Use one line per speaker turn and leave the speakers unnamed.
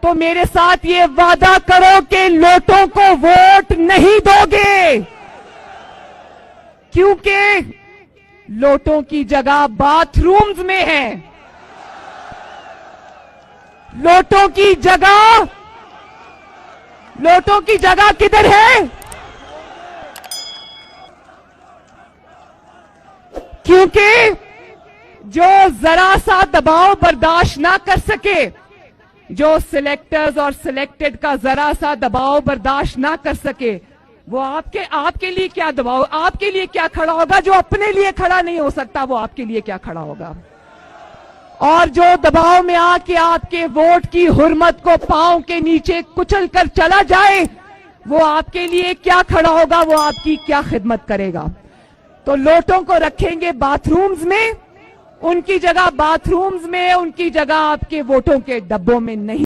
तो मेरे साथ ये वादा करो कि नोटों को वोट नहीं दोगे, क्योंकि नोटों की जगह बाथरूम्स में है। नोटों की जगह किधर है? क्योंकि जो जरा सा दबाव बर्दाश्त ना कर सके, जो सिलेक्टर्स और सिलेक्टेड का जरा सा दबाव बर्दाश्त ना कर सके, वो आपके लिए क्या दबाव, आपके लिए क्या खड़ा होगा? जो अपने लिए खड़ा नहीं हो सकता वो आपके लिए क्या खड़ा होगा? और जो दबाव में आके आपके वोट की हुर्मत को पांव के नीचे कुचल कर चला जाए, वो आपके लिए क्या खड़ा होगा? वो आपकी क्या खिदमत करेगा? तो नोटों को रखेंगे बाथरूम्स में, उनकी जगह बाथरूम्स में, उनकी जगह आपके वोटों के डब्बों में नहीं।